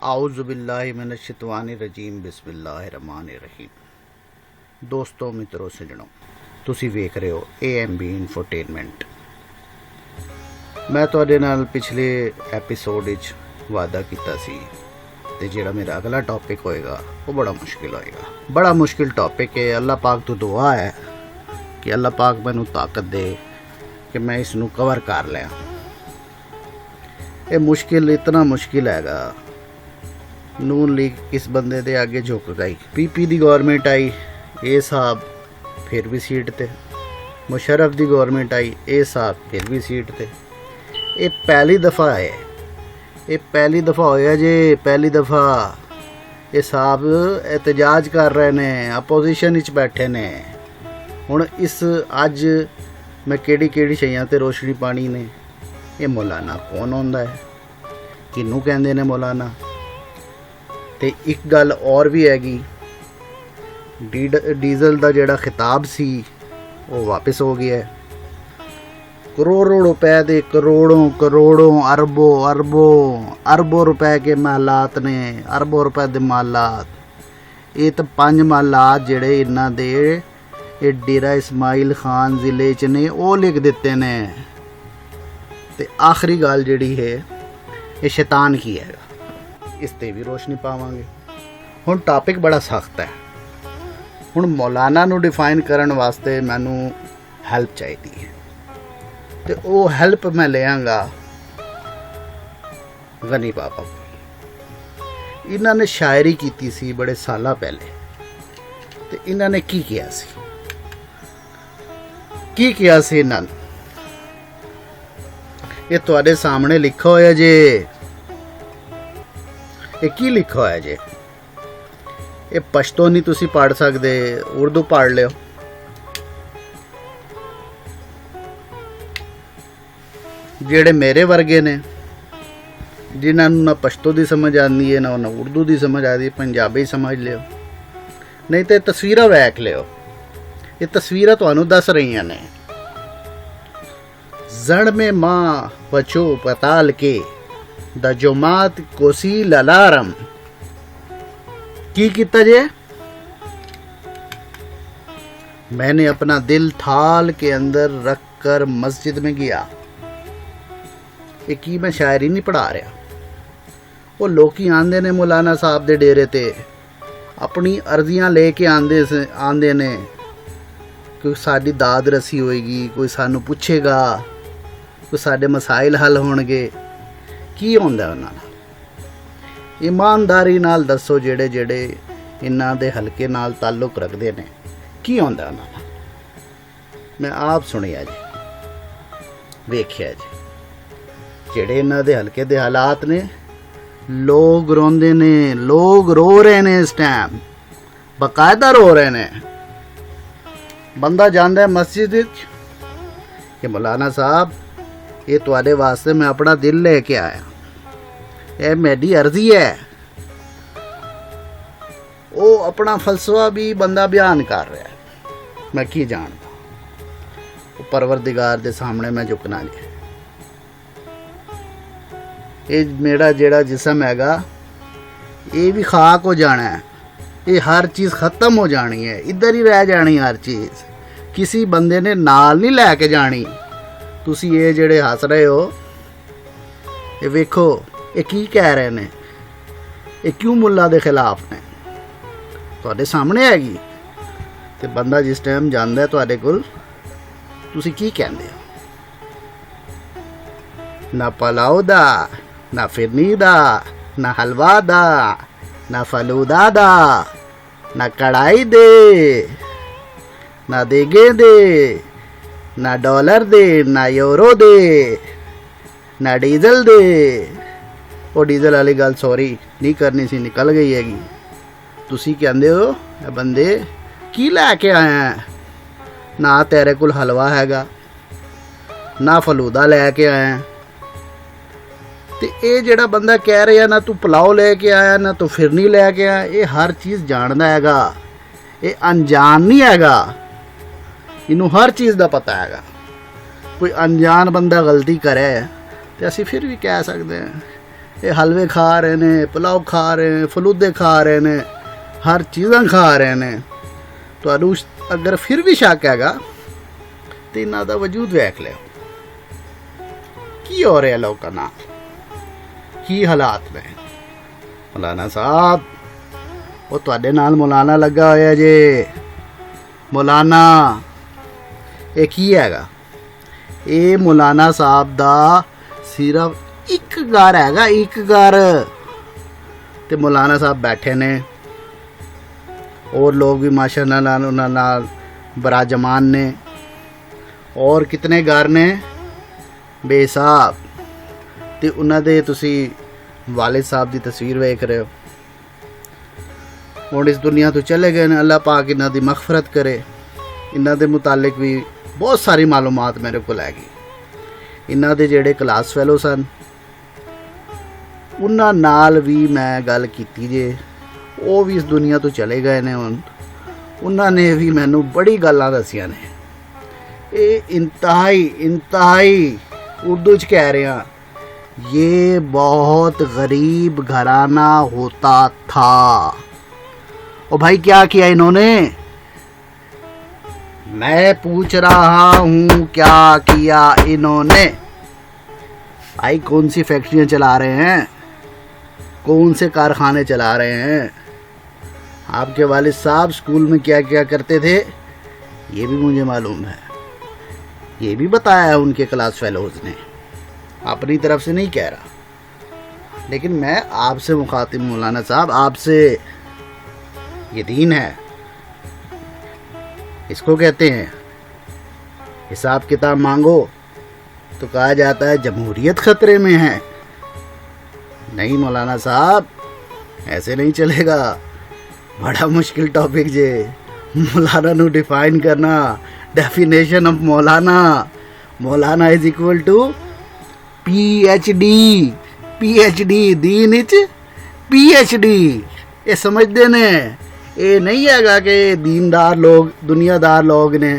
ਆਊਜ਼ੁ ਬਿੱਲਾਹਿ ਮਿਨਸ਼-ਸ਼ੈਤਾਨਿਰ-ਰਜੀਮ ਬਿਸਮਿल्लाहिर-रहमानिर-रहीम। ਦੋਸਤੋ, ਮਿੱਤਰੋ, ਸੱਜਣੋ, ਤੁਸੀਂ ਵੇਖ ਰਹੇ ਹੋ AMB ਇਨਫੋਟੇਨਮੈਂਟ। ਮੈਂ ਤੁਹਾਡੇ ਨਾਲ ਪਿਛਲੇ ਐਪੀਸੋਡ ਵਿੱਚ ਵਾਅਦਾ ਕੀਤਾ ਸੀ ਤੇ ਜਿਹੜਾ ਮੇਰਾ ਅਗਲਾ ਟੌਪਿਕ ਹੋਏਗਾ ਉਹ ਬੜਾ ਮੁਸ਼ਕਿਲ ਹੋਏਗਾ। ਬੜਾ ਮੁਸ਼ਕਿਲ ਟੌਪਿਕ ਹੈ। ਅੱਲਾਹ ਪਾਕ ਤੋਂ ਦੁਆ ਹੈ ਕਿ ਅੱਲਾਹ ਪਾਕ ਮੈਨੂੰ ਤਾਕਤ ਦੇ ਕਿ ਮੈਂ ਇਸ ਨੂੰ ਕਵਰ ਕਰ ਲਿਆ। ਇਹ ਮੁਸ਼ਕਿਲ ਇਤਨਾ ਮੁਸ਼ਕਿਲ ਹੈਗਾ। ਨੂਨ ਲੀਗ ਇਸ ਬੰਦੇ ਦੇ ਅੱਗੇ ਝੁਕ ਗਈ। PP ਦੀ ਗੌਰਮੈਂਟ ਆਈ, ਇਹ ਸਾਹਿਬ ਫਿਰ ਵੀ ਸੀਟ ਤੇ। ਮੁਸ਼ਰਫ ਦੀ ਗੌਰਮੈਂਟ ਆਈ, ਇਹ ਸਾਹਿਬ ਫਿਰ ਵੀ ਸੀਟ ਤੇ। ਇਹ ਪਹਿਲੀ ਦਫਾ ਹੈ, ਇਹ ਪਹਿਲੀ ਦਫਾ ਹੋਇਆ ਜੇ। ਪਹਿਲੀ ਦਫਾ ਇਹ ਸਾਹਿਬ ਇਤਜਾਜ ਕਰ ਰਹੇ ਨੇ, ਆਪੋਜੀਸ਼ਨ ਵਿੱਚ ਬੈਠੇ ਨੇ। ਹੁਣ ਇਸ ਅੱਜ ਮੈਂ ਕਿਹੜੀ ਸ਼ਈਆਂ ਤੇ ਰੋਸ਼ਨੀ ਪਾਣੀ ਨੇ। ਇਹ ਮੌਲਾਨਾ ਕੌਣ ਹੁੰਦਾ ਹੈ, ਕਿਹਨੂੰ ਕਹਿੰਦੇ ਨੇ ਮੌਲਾਨਾ? ਤੇ ਇੱਕ ਗੱਲ ਔਰ ਵੀ ਹੈਗੀ, ਡੀਜ਼ਲ ਦਾ ਜਿਹੜਾ ਖਿਤਾਬ ਸੀ ਉਹ ਵਾਪਸ ਹੋ ਗਿਆ। करोड़ों रुपए दे करोड़ों अरबों रुपए के मालात ने, अरबों रुपए दे मालात। ये तो 5 मालात जेड़े इन्हां दे ये डेरा इस्माइल खान जिले च ने वो लिख दिते ने। ते आखिरी गल जिहड़ी है ये शैतान की है, इस ते भी रोशनी पावांगे। हुण टॉपिक बड़ा सख्त है। हुण मौलाना नूं डिफाइन करन वास्ते मैनूं हैल्प चाहिदी है ਤੇ ਉਹ ਹੈਲਪ ਮੈਂ ਲਿਆਂਗਾ ਗਨੀ ਬਾਬਾ। ਇਹਨਾਂ ਨੇ ਸ਼ਾਇਰੀ ਕੀਤੀ ਸੀ ਬੜੇ ਸਾਲਾਂ ਪਹਿਲੇ। ਤੇ ਇਹਨਾਂ ਨੇ ਕੀ ਕਿਹਾ ਸੀ ਇਹਨਾਂ ਨੇ? ਇਹ ਤੁਹਾਡੇ ਸਾਹਮਣੇ ਲਿਖਿਆ ਹੋਇਆ ਜੇ। ਇਹ ਕੀ ਲਿਖਿਆ ਹੋਇਆ ਜੇ? ਇਹ ਪਸ਼ਤੋ ਨਹੀਂ ਤੁਸੀਂ ਪੜ੍ਹ ਸਕਦੇ, ਉਰਦੂ ਪੜ੍ਹ ਲਿਓ। ਜਿਹੜੇ ਮੇਰੇ ਵਰਗੇ ਨੇ, ਜਿਨ੍ਹਾਂ ਨੂੰ ਨਾ ਪਸ਼ਤੋ ਦੀ ਸਮਝ ਆਉਂਦੀ ਹੈ, ਨਾ ਉਰਦੂ ਦੀ ਸਮਝ ਆਉਂਦੀ, ਪੰਜਾਬੀ ਸਮਝ ਲਿਓ, ਨਹੀਂ ਤੇ ਤਸਵੀਰਾਂ ਵੇਖ ਲਿਓ। ਇਹ ਤਸਵੀਰਾਂ ਤੁਹਾਨੂੰ ਦੱਸ ਰਹੀਆਂ ਨੇ। ਜ਼ਣ ਮੇ ਮਾਂ ਬਚੋ ਪਤਾਲ ਕੇ ਦਾ ਜਮਾਤ ਕੋਸੀ ਲਲਾਰਮ। ਕੀ ਕੀਤਾ ਜੇ? मैंने अपना दिल थाल के अंदर रख कर मस्जिद में गया। ये की मैं शायरी नहीं पढ़ा रहा। वो लोग आंदे ने मौलाना साहब दे डेरे ते अपनी अर्जियां लेके आंदे ने, कोई साडी दाद रसी होएगी, कोई सानू पुछेगा, कोई साडे मसाइल हल होणगे। की होंदा उन्हां नाल? ईमानदारी नाल दसो, जेड़े जेड़े इन्हां दे हलके नाल ताल्लुक रखदे ने, की होंदा उन्हां नाल? मैं आप सुनिया जी, वेखिया जी। ਜਿਹੜੇ ਇਹਨਾਂ ਦੇ ਹਲਕੇ ਦੇ ਹਾਲਾਤ ਨੇ, ਲੋਕ ਰੋਂਦੇ ਨੇ, ਲੋਕ ਰੋ ਰਹੇ ਨੇ ਇਸ ਟਾਈਮ, ਬਕਾਇਦਾ ਰੋ ਰਹੇ ਨੇ। ਬੰਦਾ ਜਾਂਦਾ ਮਸਜਿਦ ਵਿੱਚ ਕਿ ਮੌਲਾਨਾ ਸਾਹਿਬ ਇਹ ਤੁਹਾਡੇ ਵਾਸਤੇ ਮੈਂ ਆਪਣਾ ਦਿਲ ਲੈ ਕੇ ਆਇਆ, ਇਹ ਮੇਰੀ ਅਰਜ਼ੀ ਹੈ। ਉਹ ਆਪਣਾ ਫਲਸਫਾ ਵੀ ਬੰਦਾ ਬਿਆਨ ਕਰ ਰਿਹਾ। ਮੈਂ ਕੀ ਜਾਣਦਾ? ਉਹ ਪਰਵਰਦਿਗਾਰ ਦੇ ਸਾਹਮਣੇ ਮੈਂ ਝੁਕਣਾ ਨਹੀਂ। ਇਹ ਮੇਰਾ ਜਿਹੜਾ ਜਿਸਮ ਹੈਗਾ ਇਹ ਵੀ ਖਾਕ ਹੋ ਜਾਣਾ ਹੈ। ਇਹ ਹਰ ਚੀਜ਼ ਖਤਮ ਹੋ ਜਾਣੀ ਹੈ, ਇੱਧਰ ਹੀ ਰਹਿ ਜਾਣੀ ਹਰ ਚੀਜ਼। ਕਿਸੇ ਬੰਦੇ ਨੇ ਨਾਲ ਨਹੀਂ ਲੈ ਕੇ ਜਾਣੀ। ਤੁਸੀਂ ਇਹ ਜਿਹੜੇ ਹੱਸ ਰਹੇ ਹੋ, ਇਹ ਵੇਖੋ ਇਹ ਕੀ ਕਹਿ ਰਹੇ ਨੇ, ਇਹ ਕਿਉਂ ਮੁੱਲਾ ਦੇ ਖਿਲਾਫ ਨੇ? ਤੁਹਾਡੇ ਸਾਹਮਣੇ ਹੈਗੀ। ਤੇ ਬੰਦਾ ਜਿਸ ਟਾਈਮ ਜਾਂਦਾ ਤੁਹਾਡੇ ਕੋਲ, ਤੁਸੀਂ ਕੀ ਕਹਿੰਦੇ ਹੋ? ਨਾ ਪਲਾਓ ਦਾ, ਨਾ ਫਿਰਨੀ ਦਾ, ਨਾ ਹਲਵਾ ਦਾ, ਨਾ ਫਲੂਦਾ ਦਾ, ਨਾ ਕੜਾਈ ਦੇ, ਨਾ ਦੇਗੇ ਦੇ, ਨਾ ਡਾਲਰ ਦੇ, ਨਾ ਯੂਰੋ ਦੇ, ਨਾ ਡੀਜ਼ਲ ਦੇ। ਉਹ ਡੀਜ਼ਲ ਵਾਲੀ ਗੱਲ ਸੌਰੀ ਨਹੀਂ ਕਰਨੀ ਸੀ, ਨਿਕਲ ਗਈ ਹੈਗੀ। ਤੁਸੀਂ ਕਹਿੰਦੇ ਹੋ ਇਹ ਬੰਦੇ ਕੀ ਲੈ ਕੇ ਆਇਆ? ਨਾ ਤੇਰੇ ਕੋਲ ਹਲਵਾ ਹੈਗਾ, ਨਾ ਫਲੂਦਾ ਲੈ ਕੇ ਆਇਆ। ਤੇ ਇਹ ਜਿਹੜਾ ਬੰਦਾ ਕਹਿ ਰਿਹਾ ਨਾ ਤੂੰ ਪੁਲਾਓ ਲੈ ਕੇ ਆਇਆ, ਨਾ ਤੂੰ ਫਿਰਨੀ ਲੈ ਕੇ ਆਇਆ, ਇਹ ਹਰ ਚੀਜ਼ ਜਾਣਦਾ ਹੈਗਾ। ਇਹ ਅਣਜਾਣ ਨਹੀਂ ਹੈਗਾ, ਇਹਨੂੰ ਹਰ ਚੀਜ਼ ਦਾ ਪਤਾ ਹੈਗਾ। ਕੋਈ ਅਣਜਾਣ ਬੰਦਾ ਗਲਤੀ ਕਰੇ ਤੇ ਅਸੀਂ ਫਿਰ ਵੀ ਕਹਿ ਸਕਦੇ ਹਾਂ ਇਹ ਹਲਵੇ ਖਾ ਰਹੇ ਨੇ, ਪੁਲਾਓ ਖਾ ਰਹੇ ਨੇ, ਫਲੂਦੇ ਖਾ ਰਹੇ ਨੇ, ਹਰ ਚੀਜ਼ਾਂ ਖਾ ਰਹੇ ਨੇ। ਤੁਹਾਨੂੰ ਅਗਰ ਫਿਰ ਵੀ ਸ਼ੱਕ ਹੈਗਾ ਤੇ ਇਹਨਾਂ ਦਾ ਵਜੂਦ ਵੇਖ ਲਿਓ, ਕੀ ਹੋ ਰਿਹਾ ਲੋਕਾਂ ਨਾਲ, ਕੀ ਹਾਲਾਤ ਨੇ। ਮੌਲਾਨਾ ਸਾਹਿਬ, ਉਹ ਤੁਹਾਡੇ ਨਾਲ ਮੌਲਾਨਾ ਲੱਗਾ ਹੋਇਆ ਜੇ। ਮੌਲਾਨਾ ਇਹ ਕੀ ਹੈਗਾ? ਇਹ ਮੌਲਾਨਾ ਸਾਹਿਬ ਦਾ ਸਿਰਫ ਇੱਕ ਘਰ ਹੈਗਾ, ਇੱਕ ਘਰ। ਤੇ ਮੌਲਾਨਾ ਸਾਹਿਬ ਬੈਠੇ ਨੇ, और लोग भी माशाअल्लाह उन्हां नाल बराजमान ने। और कितने घर ने बेहिसाब। ते उन्हां दे तुसी वालिद साहब दी तस्वीर वेख रहे हो, हुण इस दुनिया तो चले गए ने। अल्लाह पाक इन्हां दी मगफरत करे। इन्हां दे मुतालिक भी बहुत सारी मालूमात मेरे को हैगी। इन्हां दे जेहड़े क्लास फैलो सन उन्हां नाल भी मैं गल कीती जे, ਉਹ ਵੀ ਇਸ ਦੁਨੀਆ ਤੋਂ ਚਲੇ ਗਏ ਨੇ ਹੁਣ। ਉਹਨਾਂ ਨੇ ਵੀ ਮੈਨੂੰ ਬੜੀ ਗੱਲਾਂ ਦੱਸੀਆਂ ਨੇ। ਇਹ ਇੰਤਹਾਈ ਉਰਦੂ 'ਚ ਕਹਿ ਰਿਹਾ, ये बहुत गरीब घराना होता था। ओ भाई क्या किया इन्होंने? मैं पूछ रहा हूँ क्या किया इन्होंने? भाई कौन सी फैक्ट्रियाँ चला रहे हैं, कौन से कारखाने चला रहे हैं? आपके वालिद साहब स्कूल में क्या क्या करते थे ये भी मुझे मालूम है, ये भी बताया है उनके क्लास फेलोज़ ने। अपनी तरफ से नहीं कह रहा, लेकिन मैं आपसे मुखातिब मौलाना साहब, आपसे ये दीन है, इसको कहते हैं हिसाब किताब मांगो तो कहा जाता है जमहूरियत खतरे में है। नहीं मौलाना साहब, ऐसे नहीं चलेगा। बड़ा मुश्किल टॉपिक जे मौलाना नु डिफाइन करना। डेफिनेशन ऑफ मौलाना, मौलाना is equal to PhD। PhD दीन इच PhD। ये समझते ने, ये नहीं हैगा कि दीनदार लोग, दुनियादार लोग ने,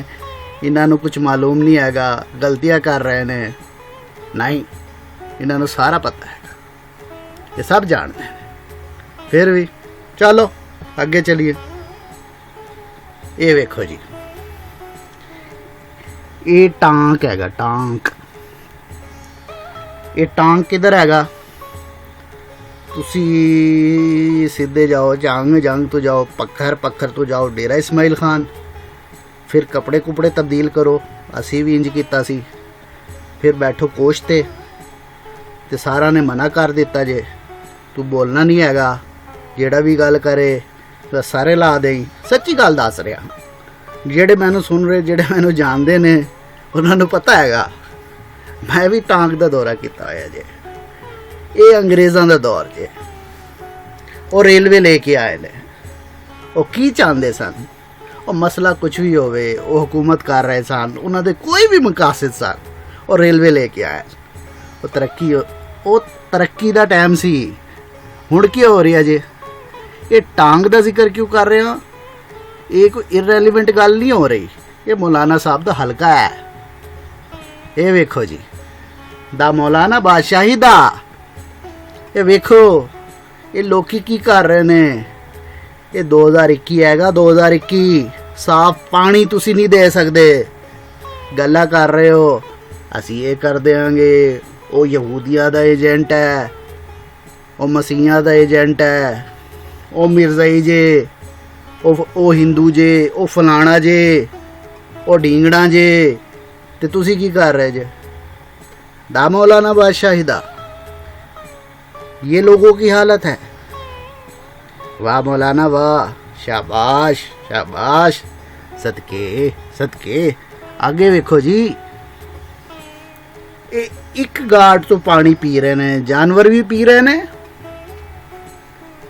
इन्हों कुछ मालूम नहीं हैगा, गलतियां कर रहे ने। नहीं, इन्हों सारा पता है, ये सब जानते हैं। फिर भी चलो ਅੱਗੇ ਚਲੀਏ। ਇਹ ਵੇਖੋ ਜੀ, ਇਹ ਟਾਂਕ ਹੈਗਾ, ਟਾਂਕ। ਇਹ ਟਾਂਕ ਕਿੱਧਰ ਹੈਗਾ? ਤੁਸੀਂ ਸਿੱਧੇ ਜਾਓ, ਜੰਗ ਤੋਂ ਜਾਓ, ਪੱਖਰ ਤੋਂ ਜਾਓ ਡੇਰਾ ਇਸਮਾਈਲ ਖਾਨ। ਫਿਰ ਕੱਪੜੇ ਕੁਪੜੇ ਤਬਦੀਲ ਕਰੋ, ਅਸੀਂ ਵੀ ਇੰਜ ਕੀਤਾ ਸੀ। ਫਿਰ ਬੈਠੋ ਕੋਚ ਤੇ ਸਾਰਾ ਨੇ ਮਨਾ ਕਰ ਦਿੱਤਾ ਜੇ ਤੂੰ ਬੋਲਣਾ ਨਹੀਂ ਹੈਗਾ, ਜਿਹੜਾ ਵੀ ਗੱਲ ਕਰੇ ਸਾਰੇ ਲਾ ਦੇਈ। ਸੱਚੀ ਗੱਲ ਦੱਸ ਰਿਹਾ, ਜਿਹੜੇ ਮੈਨੂੰ ਸੁਣ ਰਹੇ, ਜਿਹੜੇ ਮੈਨੂੰ ਜਾਣਦੇ ਨੇ, ਉਹਨਾਂ ਨੂੰ ਪਤਾ ਹੈਗਾ ਮੈਂ ਵੀ ਟਾਂਕ ਦਾ ਦੌਰਾ ਕੀਤਾ ਹੋਇਆ ਜੇ। ਇਹ ਅੰਗਰੇਜ਼ਾਂ ਦਾ ਦੌਰ ਜੇ। ਉਹ ਰੇਲਵੇ ਲੈ ਕੇ ਆਏ ਨੇ। ਉਹ ਕੀ ਚਾਹੁੰਦੇ ਸਨ? ਉਹ ਮਸਲਾ ਕੁਛ ਵੀ ਹੋਵੇ, ਉਹ ਹਕੂਮਤ ਕਰ ਰਹੇ ਸਨ, ਉਹਨਾਂ ਦੇ ਕੋਈ ਵੀ ਮਕਾਸਦ ਸਨ, ਉਹ ਰੇਲਵੇ ਲੈ ਕੇ ਆਏ। ਉਹ ਤਰੱਕੀ ਦਾ ਟਾਈਮ ਸੀ। ਹੁਣ ਕੀ ਹੋ ਰਿਹਾ ਜੇ? ਇਹ ਟਾਂਗ ਦਾ ਜ਼ਿਕਰ ਕਿਉਂ ਕਰ ਰਹੇ ਹਾਂ? ਇਹ ਕੋਈ ਇਰਰੈਲੀਵੈਂਟ ਗੱਲ ਨਹੀਂ ਹੋ ਰਹੀ। ਇਹ ਮੌਲਾਨਾ ਸਾਹਿਬ ਦਾ ਹਲਕਾ ਹੈ। ਇਹ ਵੇਖੋ ਜੀ, ਦਾ ਮੌਲਾਨਾ ਬਾਦਸ਼ਾਹੀ ਦਾ। ਇਹ ਵੇਖੋ ਇਹ ਲੋਕੀ ਕੀ ਕਰ ਰਹੇ ਨੇ। ਇਹ 2021 ਹੈਗਾ, 2021। ਸਾਫ ਪਾਣੀ ਤੁਸੀਂ ਨਹੀਂ ਦੇ ਸਕਦੇ। ਗੱਲਾਂ ਕਰ ਰਹੇ ਹੋ ਅਸੀਂ ਇਹ ਕਰ ਦਿਆਂਗੇ। ਉਹ ਯਹੂਦੀਆਂ ਦਾ ਏਜੰਟ ਹੈ, ਉਹ ਮਸੀਹਾਂ ਦਾ ਏਜੰਟ ਹੈ, ਉਹ ਮਿਰਜ਼ਾਈ ਜੇ, ਉਹ ਹਿੰਦੂ ਜੇ, ਉਹ ਫਲਾਣਾ ਜੇ, ਉਹ ਢੀਂਗੜਾ ਜੇ। ਤੇ ਤੁਸੀਂ ਕੀ ਕਰ ਰਹੇ ਜੇ? ਦਾ मौलाना बादशाही दा। ये लोगों की हालत है। वाह मौलाना वाह, शाबाश शाबाश, सदके सदके। आगे वेखो जी, एक गार्ड तो पानी पी रहे ने, जानवर भी पी रहे ने,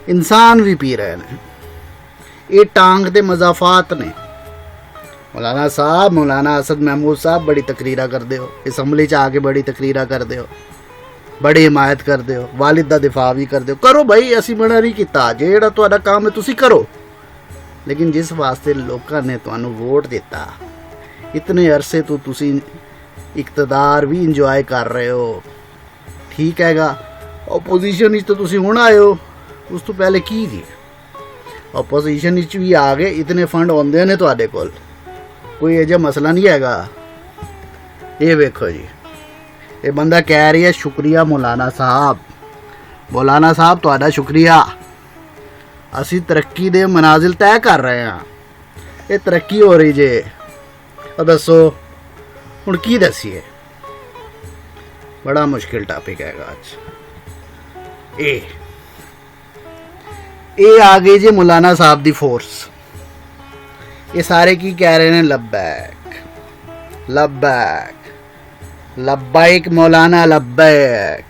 इंसान भी पी रहे ने। ये टांग दे मजाफात ने। मौलाना साहब, मौलाना असद महमूद साहब बड़ी तकरीरा करते हो, असैम्बली च आके बड़ी तकरीरा करते हो, बड़ी हिमायत करते हो, वालिद दा दिफा भी करते हो। करो भाई, असी मना नहीं किता, जेड़ा तुहाडा काम है तुसी करो। लेकिन जिस वास्ते लोगों ने तुहानू वोट दिता, इतने अरसे तो तुसी इकतदार भी इंजॉय कर रहे हो, ठीक हैगा। ਓਪੋਜੀਸ਼ਨ ਵਿੱਚ ਤਾਂ ਤੁਸੀਂ ਹੁਣ ਆਏ ਹੋ, ਉਸ ਤੋਂ ਪਹਿਲੇ ਕੀ ਜੀ? ਓਪੋਜੀਸ਼ਨ ਵਿੱਚ ਵੀ ਆ ਗਏ, ਇਤਨੇ ਫੰਡ ਆਉਂਦੇ ਨੇ ਤੁਹਾਡੇ ਕੋਲ, ਕੋਈ ਇਹੋ ਜਿਹਾ ਮਸਲਾ ਨਹੀਂ ਹੈਗਾ। ਇਹ ਵੇਖੋ ਜੀ, ਇਹ ਬੰਦਾ ਕਹਿ ਰਿਹਾ ਸ਼ੁਕਰੀਆ ਮੌਲਾਨਾ ਸਾਹਿਬ। ਮੌਲਾਨਾ ਸਾਹਿਬ ਤੁਹਾਡਾ ਸ਼ੁਕਰੀਆ, ਅਸੀਂ ਤਰੱਕੀ ਦੇ ਮਨਾਜ਼ਿਲ ਤੈਅ ਕਰ ਰਹੇ ਹਾਂ, ਇਹ ਤਰੱਕੀ ਹੋ ਰਹੀ ਜੇ। ਦੱਸੋ ਹੁਣ ਕੀ ਦੱਸੀਏ? ਬੜਾ ਮੁਸ਼ਕਿਲ ਟਾਪਿਕ ਹੈਗਾ ਅੱਜ। ਇਹ ਆ ਗਈ ਜੀ ਮੌਲਾਨਾ ਸਾਹਿਬ ਦੀ ਫੋਰਸ। ਇਹ ਸਾਰੇ ਕੀ ਕਹਿ ਰਹੇ ਨੇ? ਲੱਬੈਕ ਲੱਬੈਕ ਲੱਬੈਕ ਮੌਲਾਨਾ ਲੱਬੈਕ।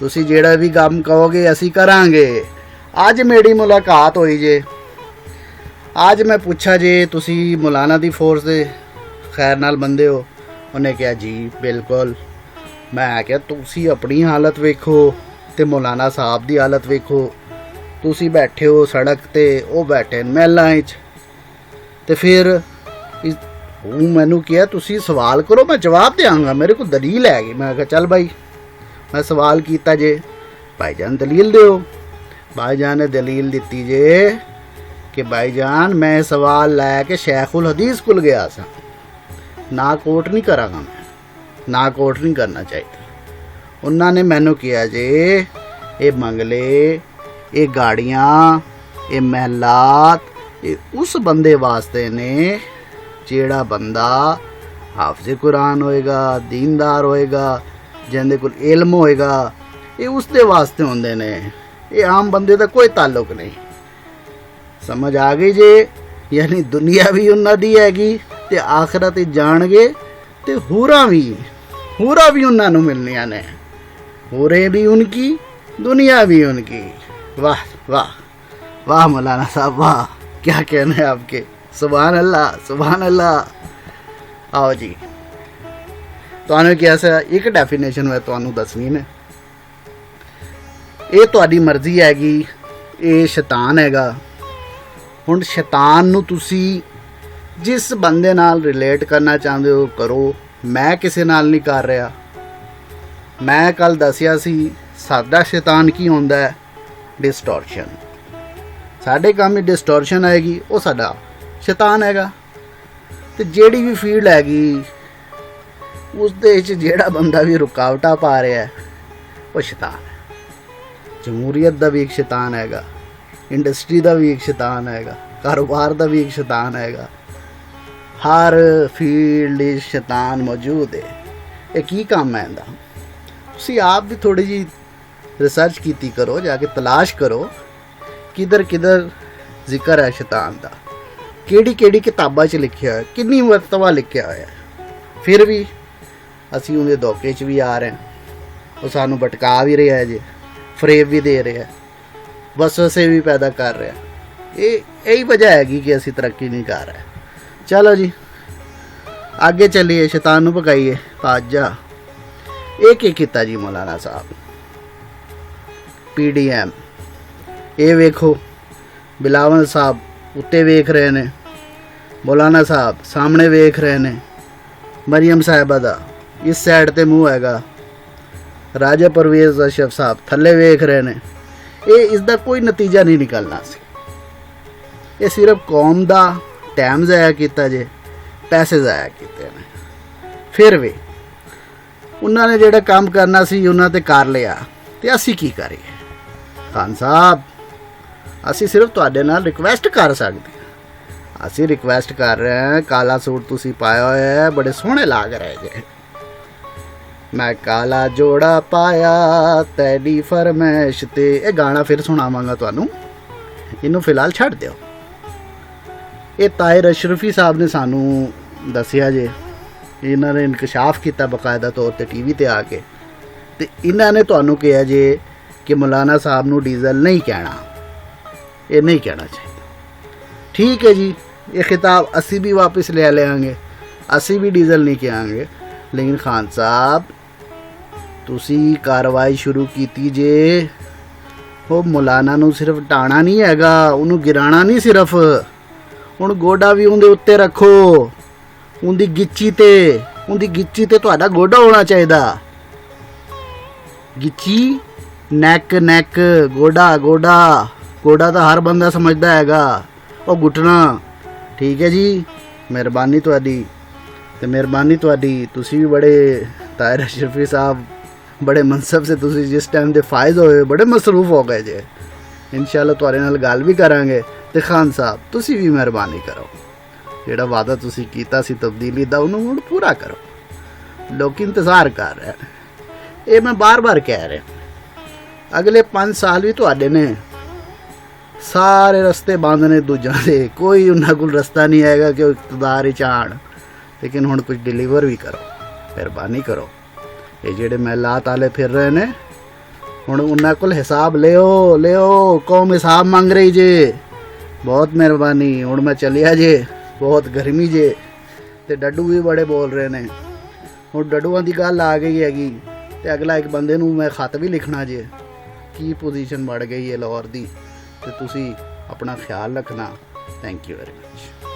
ਤੁਸੀਂ ਜਿਹੜਾ ਵੀ ਕੰਮ ਕਹੋਗੇ ਅਸੀਂ ਕਰਾਂਗੇ। ਅੱਜ ਮੇਰੀ ਮੁਲਾਕਾਤ ਹੋਈ ਜੇ, ਅੱਜ ਮੈਂ ਪੁੱਛਾ ਜੇ ਤੁਸੀਂ ਮੌਲਾਨਾ ਦੀ ਫੋਰਸ ਦੇ ਖੈਰ ਨਾਲ ਬੰਦੇ ਹੋ? ਉਹਨੇ ਕਿਹਾ ਜੀ ਬਿਲਕੁਲ। ਮੈਂ ਕਿਹਾ ਤੁਸੀਂ ਆਪਣੀ ਹਾਲਤ ਵੇਖੋ ਤੇ ਮੌਲਾਨਾ ਸਾਹਿਬ ਦੀ ਹਾਲਤ ਵੇਖੋ। ਤੁਸੀਂ ਬੈਠੇ ਹੋ ਸੜਕ ਤੇ, ਉਹ ਬੈਠੇ ਮਹਿਲਾਂ 'ਚ। ਤੇ ਫਿਰ ਉਹ ਮੈਨੂੰ ਕਿਹਾ ਤੁਸੀਂ ਸਵਾਲ ਕਰੋ, ਮੈਂ ਜਵਾਬ ਦਿਆਂਗਾ, ਮੇਰੇ ਕੋਲ ਦਲੀਲ ਹੈਗੀ। ਮੈਂ ਕਿਹਾ ਚੱਲ ਭਾਈ, ਮੈਂ ਸਵਾਲ ਕੀਤਾ ਜੇ, ਭਾਈਜਾਨ ਦਲੀਲ ਦਿਓ। ਭਾਈਜਾਨ ਨੇ ਦਲੀਲ ਦਿੱਤੀ ਜੇ ਕਿ ਭਾਈਜਾਨ ਮੈਂ ਸਵਾਲ ਲੈ ਕੇ ਸ਼ੈਖੁਲ ਹਦੀਸ ਕੋਲ ਗਿਆ ਸਾਂ। ਨਾ ਕੋਟ ਨਹੀਂ ਕਰਾਂਗਾ ਮੈਂ, ਨਾ ਕੋਟ ਨਹੀਂ ਕਰਨਾ ਚਾਹੀਦਾ। ਉਹਨਾਂ ਨੇ ਮੈਨੂੰ ਕਿਹਾ ਜੇ ਇਹ ਬੰਗਲੇ, ਇਹ ਗਾੜੀਆਂ, ਇਹ ਮਹਿਲਾਤ ਇਹ ਉਸ ਬੰਦੇ ਵਾਸਤੇ ਨੇ ਜਿਹੜਾ ਬੰਦਾ ਹਾਫਿਜ਼ ਕੁਰਾਨ ਹੋਏਗਾ, ਦੀਨਦਾਰ ਹੋਏਗਾ, ਜਿਹਦੇ ਕੋਲ ਇਲਮ ਹੋਏਗਾ। ਇਹ ਉਸ ਦੇ ਵਾਸਤੇ ਹੁੰਦੇ ਨੇ, ਇਹ ਆਮ ਬੰਦੇ ਦਾ ਕੋਈ ਤਾਲੁਕ ਨਹੀਂ। ਸਮਝ ਆ ਗਈ ਜੇ? ਯਾਨੀ ਦੁਨੀਆ ਵੀ ਉਹਨਾਂ ਦੀ ਹੈਗੀ ਤੇ ਆਖਰਤ ਜਾਣਗੇ ਤੇ ਹੂਰਾਂ ਵੀ ਉਹਨਾਂ ਨੂੰ ਮਿਲਣੀਆਂ ਨੇ। ਹੂਰੇ ਵੀ ਉਨਕੀ, ਦੁਨੀਆ ਵੀ ਉਨकी। वाह वाह वाह मौलाना साहब वाह, क्या कहना है आपके। सुभान अल्लाह सुभान अल्लाह। आओ जी, ਤੁਹਾਨੂੰ ਕਿਹਾ ਇੱਕ ਡੈਫੀਨੇਸ਼ਨ ਮੈਂ ਤੁਹਾਨੂੰ ਦੱਸਣੀ ਨੇ। ਇਹ ਤੁਹਾਡੀ ਮਰਜ਼ੀ ਹੈਗੀ, ਇਹ ਸ਼ੈਤਾਨ ਹੈਗਾ। ਹੁਣ ਸ਼ੈਤਾਨ ਨੂੰ ਤੁਸੀਂ ਜਿਸ ਬੰਦੇ ਨਾਲ ਰਿਲੇਟ ਕਰਨਾ ਚਾਹੁੰਦੇ ਹੋ ਕਰੋ। ਮੈਂ ਕਿਸੇ ਨਾਲ ਨਹੀਂ ਕਰ ਰਿਹਾ। ਮੈਂ ਕੱਲ ਦੱਸਿਆ ਸੀ ਸਾਡਾ ਸ਼ੈਤਾਨ ਕੀ ਹੁੰਦਾ ਹੈ? ਡਿਸਟੋਰਸ਼ਨ। ਸਾਡੇ ਕੰਮ ਵਿੱਚ ਡਿਸਟੋਰਸ਼ਨ ਆਏਗੀ, ਉਹ ਸਾਡਾ ਸ਼ੈਤਾਨ ਹੈਗਾ। ਤੇ ਜਿਹੜੀ ਵੀ ਫੀਲਡ ਹੈਗੀ ਉਸ ਦੇ ਵਿੱਚ ਜਿਹੜਾ ਬੰਦਾ ਵੀ ਰੁਕਾਵਟਾਂ ਪਾ ਰਿਹਾ ਉਹ ਸ਼ੈਤਾਨ ਹੈ। ਜਮਹੂਰੀਅਤ ਦਾ ਵੀ ਇੱਕ ਸ਼ੈਤਾਨ ਹੈਗਾ, ਇੰਡਸਟਰੀ ਦਾ ਵੀ ਇੱਕ ਸ਼ੈਤਾਨ ਹੈਗਾ, ਕਾਰੋਬਾਰ ਦਾ ਵੀ ਇੱਕ ਸ਼ੈਤਾਨ ਹੈਗਾ। ਹਰ ਫੀਲਡ ਵਿੱਚ ਸ਼ੈਤਾਨ ਮੌਜੂਦ ਹੈ। ਇਹ ਕੀ ਕੰਮ ਹੈ ਇਹਦਾ? ਤੁਸੀਂ ਆਪ ਵੀ ਥੋੜੀ ਜਿਹੀ ਰਿਸਰਚ ਕੀਤੀ ਕਰੋ, ਜਾ ਕੇ ਤਲਾਸ਼ ਕਰੋ ਕਿਧਰ ਕਿਧਰ ਜ਼ਿਕਰ ਹੈ ਸ਼ੈਤਾਨ ਦਾ, ਕਿਹੜੀ ਕਿਹੜੀ ਕਿਤਾਬਾਂ 'ਚ ਲਿਖਿਆ ਹੋਇਆ, ਕਿੰਨੀ ਮਰਤਬਾ ਲਿਖਿਆ ਹੋਇਆ। ਫਿਰ ਵੀ ਅਸੀਂ ਉਹਦੇ ਧੋਖੇ 'ਚ ਵੀ ਆ ਰਹੇ ਹਾਂ। ਉਹ ਸਾਨੂੰ ਭਟਕਾ ਵੀ ਰਿਹਾ ਹੈ ਜੀ, ਫਰੇਬ ਵੀ ਦੇ ਰਿਹਾ, ਵਸਵਸੇ ਵੀ ਪੈਦਾ ਕਰ ਰਿਹਾ। ਇਹੀ ਵਜ੍ਹਾ ਹੈਗੀ ਕਿ ਅਸੀਂ ਤਰੱਕੀ ਨਹੀਂ ਕਰ ਰਹੇ। ਚਲੋ ਜੀ ਅੱਗੇ ਚੱਲੀਏ, ਸ਼ੈਤਾਨ ਨੂੰ ਭਗਾਈਏ। ਭੱਜ ਜਾ। ਇਹ ਕੀ ਕੀਤਾ ਜੀ ਮੌਲਾਨਾ ਸਾਹਿਬ? PDM। ਇਹ ਵੇਖੋ ਬਿਲਾਵਲ ਸਾਹਿਬ ਉੱਤੇ ਵੇਖ ਰਹੇ ਨੇ, ਮੌਲਾਨਾ ਸਾਹਿਬ ਸਾਹਮਣੇ ਵੇਖ ਰਹੇ ਨੇ, ਮਰੀਮ ਸਾਹਿਬਾ ਦਾ ਇਸ ਸਾਈਡ ਤੇ ਮੂੰਹ ਹੈਗਾ, ਰਾਜਾ ਪਰਵੇਜ਼ ਅਸ਼ਰਫ ਸਾਹਿਬ ਥੱਲੇ ਵੇਖ ਰਹੇ ਨੇ। ਇਹ ਇਸ ਦਾ ਕੋਈ ਨਤੀਜਾ ਨਹੀਂ ਨਿਕਲਣਾ ਸੀ। ਇਹ ਸਿਰਫ ਕੌਮ ਦਾ ਟਾਈਮ ਜ਼ਾਇਆ ਕੀਤਾ ਜੇ, ਪੈਸੇ ਜ਼ਾਇਆ ਕੀਤੇ ਨੇ। ਫਿਰ ਵੀ ਉਹਨਾਂ ਨੇ ਜਿਹੜਾ ਕੰਮ ਕਰਨਾ ਸੀ ਉਹਨਾਂ ਤੇ ਕਰ ਲਿਆ, ਤੇ ਅਸੀਂ ਕੀ ਕਰੀਏ? ਖਾਨ ਸਾਹਿਬ ਅਸੀਂ ਸਿਰਫ ਤੁਹਾਡੇ ਨਾਲ ਰਿਕੁਐਸਟ ਕਰ ਸਕਦੇ ਹਾਂ। ਅਸੀਂ ਰਿਕੁਐਸਟ ਕਰ ਰਹੇ ਹਾਂ, ਕਾਲਾ ਸੂਟ ਤੁਸੀਂ ਪਾਇਆ ਹੋਇਆ ਹੈ, ਬੜੇ ਸੋਹਣੇ ਲੱਗ ਰਹੇ ਜੇ। ਮੈਂ ਕਾਲਾ ਜੋੜਾ ਪਾਇਆ ਤੇਰੀ ਫਰਮਾਇਸ਼ ਤੇ। ਇਹ ਗਾਣਾ ਫਿਰ ਸੁਣਾਵਾਂਗਾ ਤੁਹਾਨੂੰ, ਇਹਨੂੰ ਫਿਲਹਾਲ ਛੱਡ ਦਿਓ। ਇਹ ਤਾਹਿਰ ਅਸ਼ਰਫੀ ਸਾਹਿਬ ਨੇ ਸਾਨੂੰ ਦੱਸਿਆ ਜੇ, ਇਹਨਾਂ ਨੇ ਇਨਕਸ਼ਾਫ ਕੀਤਾ ਬਕਾਇਦਾ ਤੌਰ ਤੇ TV ਤੇ ਆ ਕੇ, ਤੇ ਇਹਨਾਂ ਨੇ ਤੁਹਾਨੂੰ ਕਿਹਾ ਜੇ ਕਿ ਮੌਲਾਨਾ ਸਾਹਿਬ ਨੂੰ ਡੀਜ਼ਲ ਨਹੀਂ ਕਹਿਣਾ, ਇਹ ਨਹੀਂ ਕਹਿਣਾ ਚਾਹੀਦਾ। ਠੀਕ ਹੈ ਜੀ, ਇਹ ਖਿਤਾਬ ਅਸੀਂ ਵੀ ਵਾਪਸ ਲੈ ਲਿਆਂਗੇ, ਅਸੀਂ ਵੀ ਡੀਜ਼ਲ ਨਹੀਂ ਕਹਾਂਗੇ। ਲੇਕਿਨ ਖਾਨ ਸਾਹਿਬ ਤੁਸੀਂ ਕਾਰਵਾਈ ਸ਼ੁਰੂ ਕੀਤੀ ਜੇ। ਉਹ ਮੌਲਾਨਾ ਨੂੰ ਸਿਰਫ ਟਾਣਾ ਨਹੀਂ ਹੈਗਾ, ਉਹਨੂੰ ਗਿਰਾਣਾ ਨਹੀਂ ਸਿਰਫ। ਹੁਣ ਗੋਡਾ ਵੀ ਉਹਦੇ ਉੱਤੇ ਰੱਖੋ, ਉਹਦੀ ਗਿੱਚੀ ਤੇ ਤੁਹਾਡਾ ਗੋਡਾ ਹੋਣਾ ਚਾਹੀਦਾ। ਗਿੱਚੀ ਨੈਕ ਨੈਕ, ਗੋਡਾ ਗੋਡਾ, ਗੋਡਾ ਤਾਂ ਹਰ ਬੰਦਾ ਸਮਝਦਾ ਹੈਗਾ, ਉਹ ਘੁਟਣਾ। ਠੀਕ ਹੈ ਜੀ, ਮਿਹਰਬਾਨੀ ਤੁਹਾਡੀ। ਤੇ ਮਿਹਰਬਾਨੀ ਤੁਹਾਡੀ, ਤੁਸੀਂ ਵੀ ਬੜੇ ਤਾਹਿਰ ਅਸ਼ਰਫੀ ਸਾਹਿਬ ਬੜੇ ਮਨਸਬ ਸੇ ਤੁਸੀਂ ਜਿਸ ਟਾਈਮ ਦੇ ਫਾਇਜ਼ ਹੋਏ ਬੜੇ ਮਸਰੂਫ ਹੋ ਗਏ ਜੇ। ਇਨਸ਼ਾਅੱਲਾ ਤੁਹਾਡੇ ਨਾਲ ਗੱਲ ਵੀ ਕਰਾਂਗੇ। ਤੇ ਖਾਨ ਸਾਹਿਬ ਤੁਸੀਂ ਵੀ ਮਿਹਰਬਾਨੀ ਕਰੋ, ਜਿਹੜਾ ਵਾਅਦਾ ਤੁਸੀਂ ਕੀਤਾ ਸੀ ਤਬਦੀਲੀ ਦਾ ਉਹਨੂੰ ਹੁਣ ਪੂਰਾ ਕਰੋ। ਲੋਕ ਇੰਤਜ਼ਾਰ ਕਰ ਰਹੇ ਨੇ, ਇਹ ਮੈਂ ਬਾਰ-ਬਾਰ ਕਹਿ ਰਿਹਾ। ਅਗਲੇ 5 ਸਾਲ ਵੀ ਤੁਹਾਡੇ ਨੇ। ਸਾਰੇ ਰਸਤੇ ਬੰਦ ਨੇ ਦੂਜਿਆਂ ਦੇ, ਕੋਈ ਉਹਨਾਂ ਕੋਲ ਰਸਤਾ ਨਹੀਂ ਹੈਗਾ ਕਿ ਉਹ ਇਕਤਦਾਰ ਵਿੱਚ ਆਉਣ। ਲੇਕਿਨ ਹੁਣ ਕੁਝ ਡਿਲੀਵਰ ਵੀ ਕਰੋ, ਮਿਹਰਬਾਨੀ ਕਰੋ। ਇਹ ਜਿਹੜੇ ਮਹਿਲਾਤ ਵਾਲੇ ਫਿਰ ਰਹੇ ਨੇ, ਹੁਣ ਉਹਨਾਂ ਕੋਲ ਹਿਸਾਬ ਲਿਓ। ਕੌਮ ਹਿਸਾਬ ਮੰਗ ਰਹੀ ਜੇ। ਬਹੁਤ ਮਿਹਰਬਾਨੀ, ਹੁਣ ਮੈਂ ਚੱਲਿਆ ਜੇ, ਬਹੁਤ ਗਰਮੀ ਜੇ। ਤੇ ਡੱਡੂ ਵੀ ਬੜੇ ਬੋਲ ਰਹੇ ਨੇ। ਹੁਣ ਡੱਡੂਆਂ ਦੀ ਗੱਲ ਆ ਗਈ ਹੈਗੀ ਤੇ ਅਗਲਾ ਇੱਕ ਬੰਦੇ ਨੂੰ ਮੈਂ ਖਤ ਵੀ ਲਿਖਣਾ ਜੇ। ਕੀ ਪੋਜੀਸ਼ਨ ਬਣ ਗਈ ਹੈ ਲਾਹੌਰ ਦੀ, ਤੇ ਤੁਸੀਂ ਆਪਣਾ ਖਿਆਲ ਰੱਖਣਾ। Thank you very much.